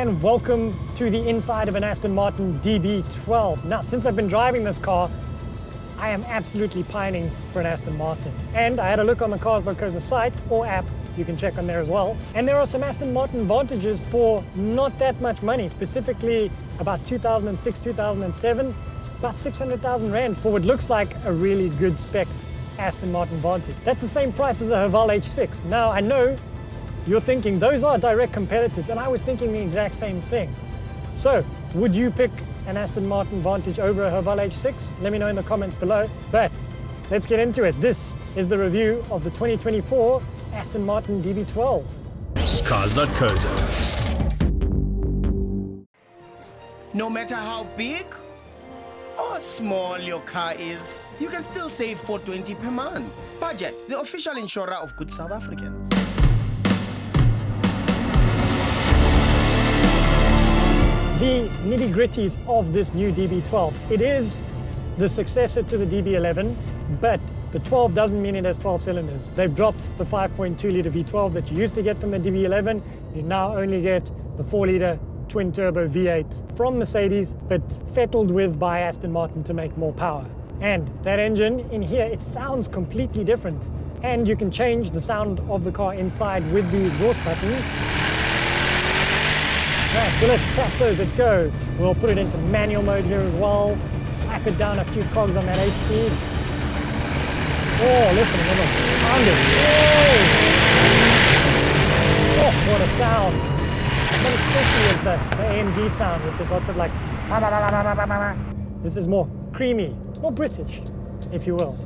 and welcome to the inside of an Aston Martin DB12. Now, since I've been driving this car, I am absolutely pining for an Aston Martin. And I had a look on the Cars.co.za site or app, you can check on there as well. And there are some Aston Martin advantages for not that much money, specifically about 2006, 2007, about 600,000 Rand for what looks like a really good spec Aston Martin Vantage. That's the same price as a Haval H6. Now, I know you're thinking those are direct competitors, and I was thinking the exact same thing. So, would you pick an Aston Martin Vantage over a Haval H6? Let me know in the comments below. But let's get into it. This is the review of the 2024 Aston Martin DB12. Cars.co.za. No matter how big or small your car is, you can still save $420 per month. Budget, the official insurer of good South Africans. The nitty-gritties of this new DB12. It is the successor to the DB11, but the 12 doesn't mean it has 12 cylinders. They've dropped the 5.2-litre V12 that you used to get from the DB11. You now only get the 4-litre twin-turbo V8 from Mercedes, but fettled with by Aston Martin to make more power. And that engine in here, it sounds completely different. And you can change the sound of the car inside with the exhaust buttons. Right, so let's tap those, let's go. We'll put it into manual mode here as well. Slap it down a few cogs on that 8-speed. Oh, listen, another pound it. Oh, what a sound. Not especially as the AMG sound, which is lots of like, this is more creamy, more British, if you will.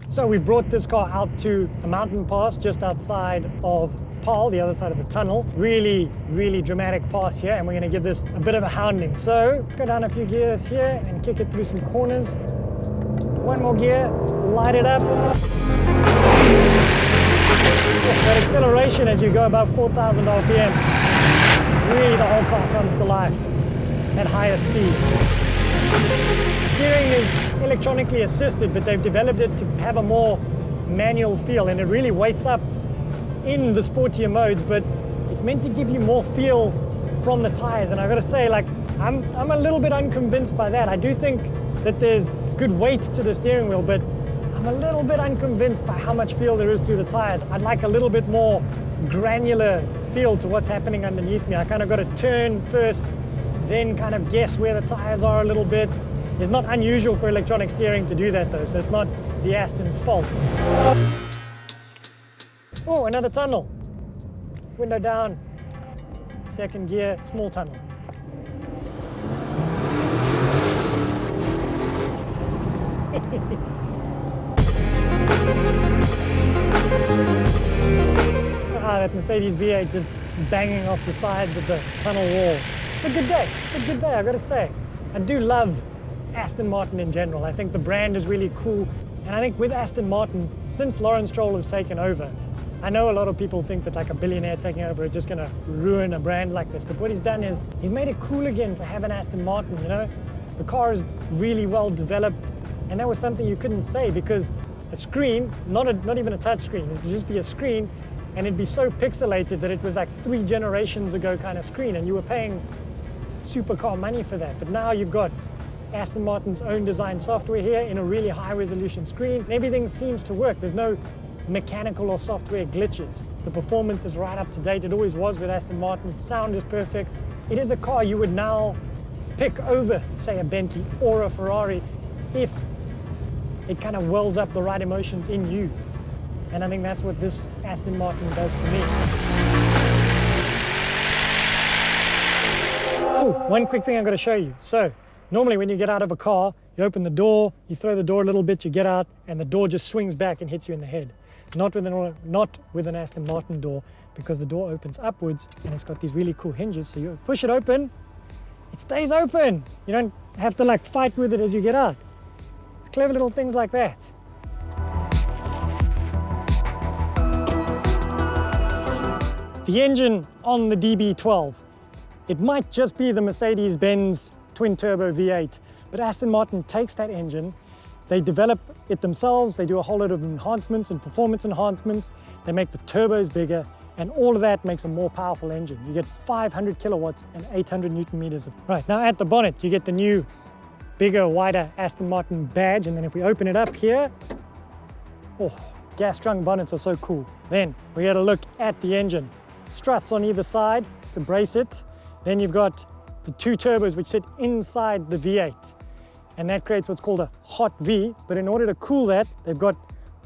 So we brought this car out to a mountain pass just outside of Paarl, the other side of the tunnel. Really, really dramatic pass here, and we're gonna give this a bit of a hounding. So let's go down a few gears here and kick it through some corners. One more gear, light it up. That acceleration as you go above 4,000 RPM, really the whole car comes to life at higher speed. Steering is electronically assisted, but they've developed it to have a more manual feel, and it really weights up in the sportier modes, but it's meant to give you more feel from the tires. And I've got to say, like, I'm a little bit unconvinced by that. I do think that there's good weight to the steering wheel, but I'm a little bit unconvinced by how much feel there is through the tires. I'd like a little bit more granular feel to what's happening underneath me. I kind of got to turn first, then kind of guess where the tires are a little bit. It's not unusual for electronic steering to do that though, so it's not the Aston's fault. Oh, another tunnel. Window down, second gear, small tunnel. That Mercedes V8 just banging off the sides of the tunnel wall. It's a good day, it's a good day, I've got to say. I do love Aston Martin in general. I think the brand is really cool, and I think with Aston Martin, since Lawrence Stroll has taken over, I know a lot of people think that like a billionaire taking over is just going to ruin a brand like this, but what he's done is he's made it cool again to have an Aston Martin, you know? The car is really well developed, and that was something you couldn't say because a screen, not even a touch screen, it would just be a screen, and it'd be so pixelated that it was like 3 generations ago kind of screen, and you were paying supercar money for that. But now you've got Aston Martin's own design software here in a really high resolution screen, and everything seems to work. There's no mechanical or software glitches. The performance is right up to date. It always was with Aston Martin. Sound is perfect. It is a car you would now pick over, say, a Bentley or a Ferrari if it kind of wells up the right emotions in you. And I think that's what this Aston Martin does for me. Oh, one quick thing I've got to show you. So normally when you get out of a car, you open the door, you throw the door a little bit, you get out, and the door just swings back and hits you in the head. Not with an Aston Martin door, because the door opens upwards and it's got these really cool hinges. So you push it open, it stays open. You don't have to like fight with it as you get out. It's clever little things like that. The engine on the DB12, it might just be the Mercedes-Benz twin-turbo V8, but Aston Martin takes that engine, they develop it themselves, they do a whole lot of enhancements and performance enhancements, they make the turbos bigger, And all of that makes a more powerful engine. You get 500 kilowatts and 800 Newton meters of. Right, now at the bonnet, you get the new, bigger, wider Aston Martin badge. And then if we open it up here, oh, gas-strung bonnets are so cool. Then we had a look at the engine. Struts on either side to brace it. Then you've got the two turbos which sit inside the V8. And that creates what's called a hot V. But in order to cool that, they've got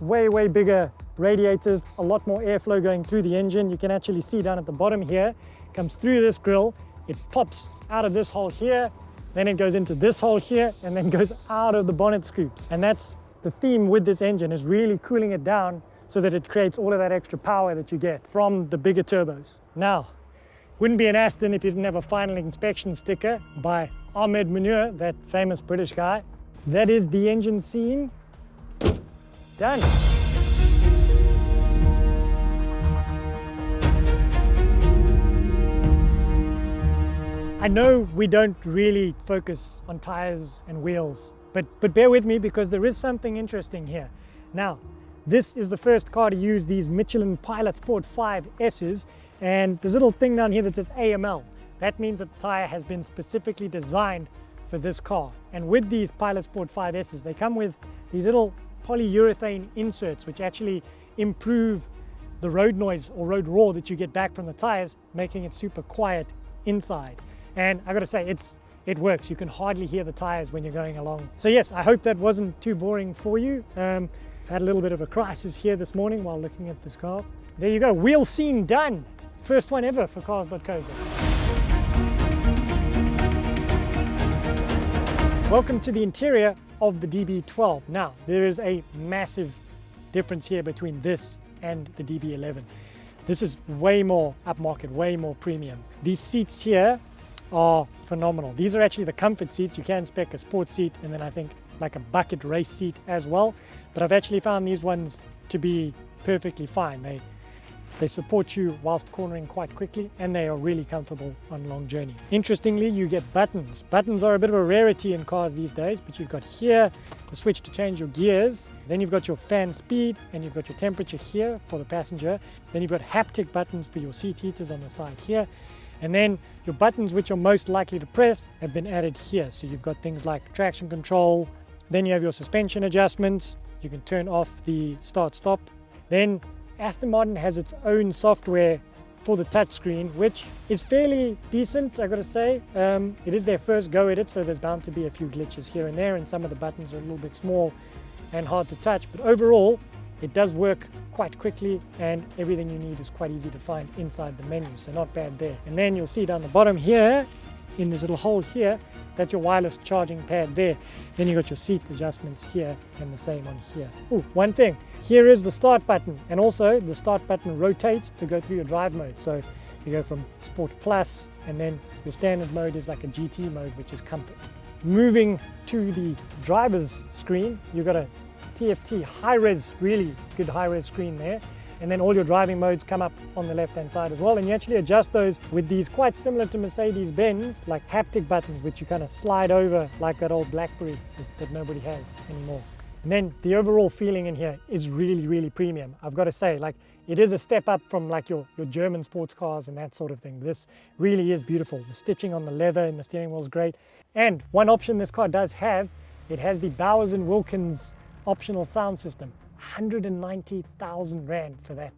way bigger radiators, a lot more airflow going through the engine. You can actually see down at the bottom here, it comes through this grill, it pops out of this hole here, then it goes into this hole here, and then goes out of the bonnet scoops. And that's the theme with this engine, is really cooling it down so that it creates all of that extra power that you get from the bigger turbos. Now, wouldn't be an Aston if you didn't have a final inspection sticker by Ahmed Munir, that famous British guy. That is the engine scene. Done. I know we don't really focus on tires and wheels, but bear with me because there is something interesting here. Now, this is the first car to use these Michelin Pilot Sport 5 S's, and there's a little thing down here that says AML. That means that the tire has been specifically designed for this car. And with these Pilot Sport 5 S's, they come with these little polyurethane inserts which actually improve the road noise or road roar that you get back from the tires, making it super quiet inside. And I gotta say, it works. You can hardly hear the tires when you're going along. So yes, I hope that wasn't too boring for you. I've had a little bit of a crisis here this morning while looking at this car. There you go, wheel scene done. First one ever for Cars.co.za. Welcome to the interior of the DB12. Now, there is a massive difference here between this and the DB11. This is way more upmarket, way more premium. These seats here are phenomenal. These are actually the comfort seats. You can spec a sports seat and then I think like a bucket race seat as well. But I've actually found these ones to be perfectly fine. They support you whilst cornering quite quickly, and they are really comfortable on long journey. Interestingly, you get buttons. Buttons are a bit of a rarity in cars these days, but you've got here the switch to change your gears. Then you've got your fan speed, and you've got your temperature here for the passenger. Then you've got haptic buttons for your seat heaters on the side here. And then your buttons which you're most likely to press have been added here. So you've got things like traction control. Then you have your suspension adjustments. You can turn off the start-stop. Then Aston Martin has its own software for the touchscreen, which is fairly decent, I gotta say. It is their first go at it, so there's bound to be a few glitches here and there, and some of the buttons are a little bit small and hard to touch. But overall, it does work quite quickly, and everything you need is quite easy to find inside the menu, so not bad there. And then you'll see down the bottom here, in this little hole here, that's your wireless charging pad there. Then you got your seat adjustments here and the same on here. Oh, one thing, here is the start button, and also the start button rotates to go through your drive mode. So you go from Sport Plus, and then your standard mode is like a GT mode, which is comfort. Moving to the driver's screen, you've got a TFT high-res, really good high-res screen there. And then all your driving modes come up on the left-hand side as well. And you actually adjust those with these quite similar to Mercedes-Benz, like haptic buttons, which you kind of slide over like that old BlackBerry that nobody has anymore. And then the overall feeling in here is really, really premium. I've got to say, like, it is a step up from like your German sports cars and that sort of thing. This really is beautiful. The stitching on the leather and the steering wheel is great. And one option this car does have, it has the Bowers & Wilkins optional sound system. 190,000 Rand for that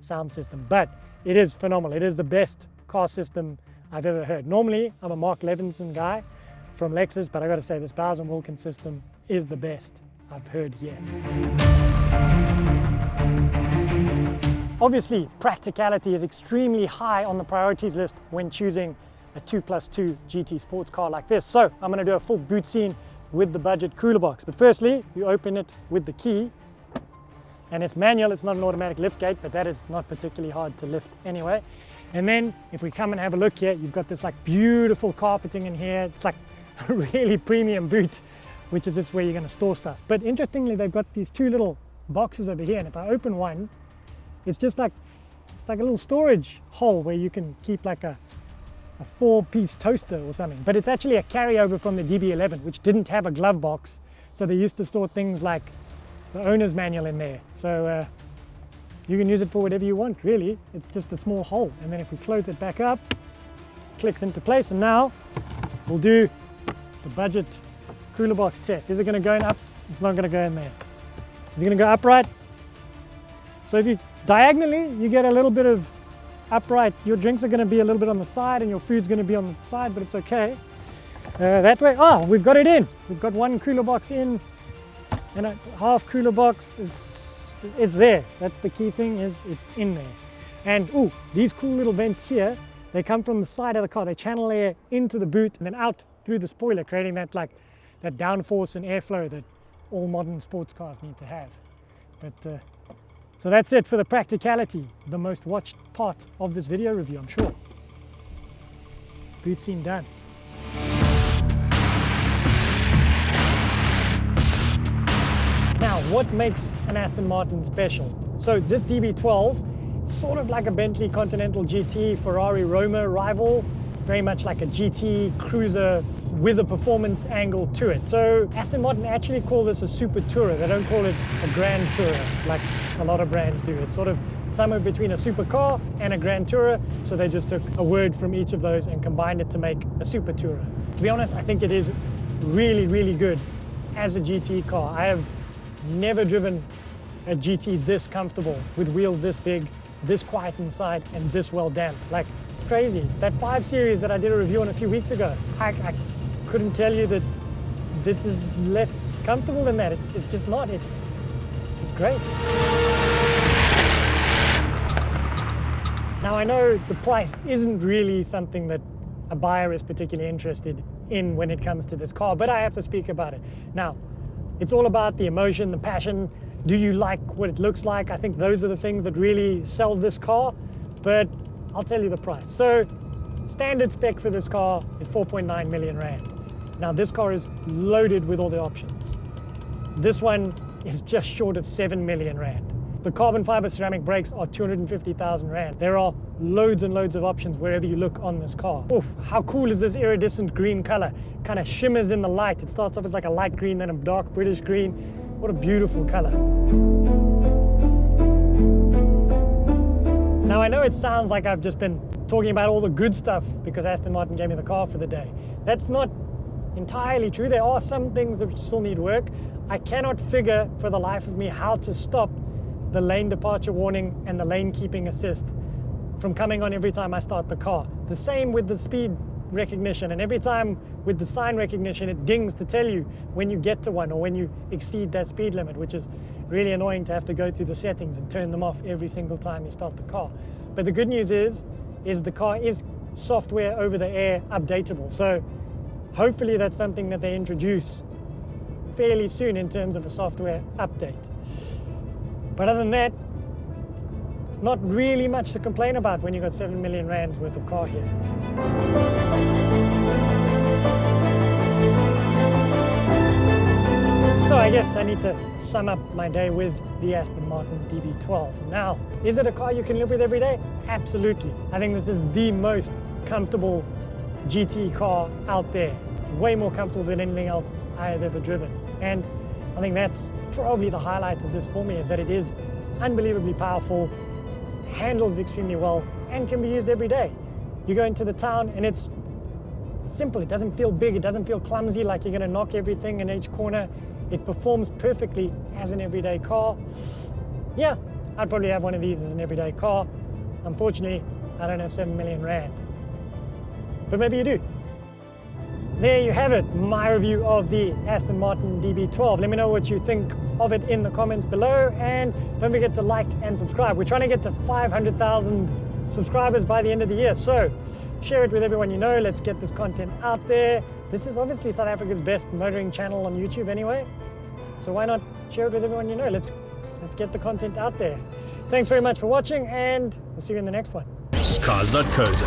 sound system, but it is phenomenal. It is the best car system I've ever heard. Normally, I'm a Mark Levinson guy from Lexus, but I got to say this Bowers & Wilkins system is the best I've heard yet. Obviously, practicality is extremely high on the priorities list when choosing a 2+2 GT sports car like this. So I'm going to do a full boot scene with the budget cooler box. But firstly, you open it with the key. And it's manual, it's not an automatic lift gate, but that is not particularly hard to lift anyway. And then if we come and have a look here, you've got this like beautiful carpeting in here. It's like a really premium boot, which is just where you're going to store stuff. But interestingly, they've got these two little boxes over here. And if I open one, it's just like, it's like a little storage hole where you can keep like a 4-piece toaster or something. But it's actually a carryover from the DB11, which didn't have a glove box. So they used to store things like the owner's manual in there. So you can use it for whatever you want, really. It's just a small hole. And then if we close it back up, clicks into place. And now we'll do the budget cooler box test. Is it going to go in up? It's not going to go in there. Is it going to go upright? So if you diagonally, you get a little bit of upright. Your drinks are going to be a little bit on the side and your food's going to be on the side, but it's okay. That way, oh, we've got it in. We've got one cooler box in and a half cooler box. It's there. That's the key thing, is it's in there. And ooh, these cool little vents here, they come from the side of the car. They channel air into the boot and then out through the spoiler, creating that that downforce and airflow that all modern sports cars need to have. But so that's it for the practicality, the most watched part of this video review, I'm sure. Boot scene done. Now, what makes an Aston Martin special? So this DB12 is sort of like a Bentley Continental GT, Ferrari Roma rival, very much like a GT cruiser with a performance angle to it. So Aston Martin actually call this a super tourer. They don't call it a grand tourer like a lot of brands do. It's sort of somewhere between a supercar and a grand tourer. So they just took a word from each of those and combined it to make a super tourer. To be honest, I think it is really, really good as a GT car. I have never driven a GT this comfortable with wheels this big, this quiet inside, and this well damped. Like, it's crazy. That 5 Series that I did a review on a few weeks ago, I couldn't tell you that this is less comfortable than that. It's just not. It's great. Now, I know the price isn't really something that a buyer is particularly interested in when it comes to this car, but I have to speak about it. Now, it's all about the emotion, the passion. Do you like what it looks like? I think those are the things that really sell this car, but I'll tell you the price. So standard spec for this car is 4.9 million rand. Now this car is loaded with all the options. This one is just short of 7 million rand. The carbon fiber ceramic brakes are 250,000 rand. There are loads and loads of options wherever you look on this car. Oh, how cool is this iridescent green color? Kind of shimmers in the light. It starts off as like a light green, then a dark British green. What a beautiful color. Now I know it sounds like I've just been talking about all the good stuff because Aston Martin gave me the car for the day. That's not entirely true. There are some things that still need work. I cannot figure for the life of me how to stop the lane departure warning and the lane keeping assist from coming on every time I start the car. The same with the speed recognition, and every time with the sign recognition it dings to tell you when you get to one or when you exceed that speed limit, which is really annoying to have to go through the settings and turn them off every single time you start the car. But the good news is the car is software over the air updatable, so hopefully that's something that they introduce fairly soon in terms of a software update. But other than that, it's not really much to complain about when you've got 7 million rands worth of car here. So I guess I need to sum up my day with the Aston Martin DB12. Now, is it a car you can live with every day? Absolutely. I think this is the most comfortable GT car out there. Way more comfortable than anything else I have ever driven. And I think that's probably the highlight of this for me, is that it is unbelievably powerful, handles extremely well, and can be used every day. You go into the town and it's simple. It doesn't feel big. It doesn't feel clumsy like you're going to knock everything in each corner. It performs perfectly as an everyday car. Yeah, I'd probably have one of these as an everyday car. Unfortunately, I don't have 7 million rand. But maybe you do. There you have it, my review of the Aston Martin DB12. Let me know what you think of it in the comments below, and don't forget to like and subscribe. We're trying to get to 500,000 subscribers by the end of the year, so share it with everyone you know. Let's get this content out there. This is obviously South Africa's best motoring channel on YouTube anyway, so why not share it with everyone you know? Let's get the content out there. Thanks very much for watching, and we'll see you in the next one. Cars.co.za.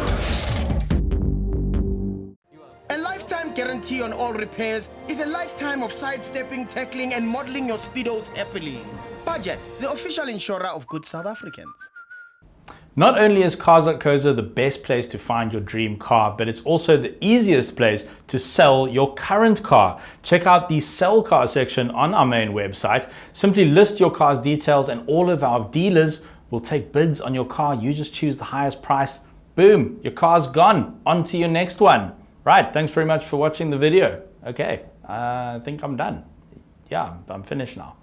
A lifetime guarantee on all repairs is a lifetime of sidestepping, tackling, and modeling your speedos happily. Budget, the official insurer of good South Africans. Not only is Cars.co.za the best place to find your dream car, but it's also the easiest place to sell your current car. Check out the sell car section on our main website. Simply list your car's details and all of our dealers will take bids on your car. You just choose the highest price. Boom, your car's gone. On to your next one. Right, thanks very much for watching the video. Okay, I think I'm done. Yeah, I'm finished now.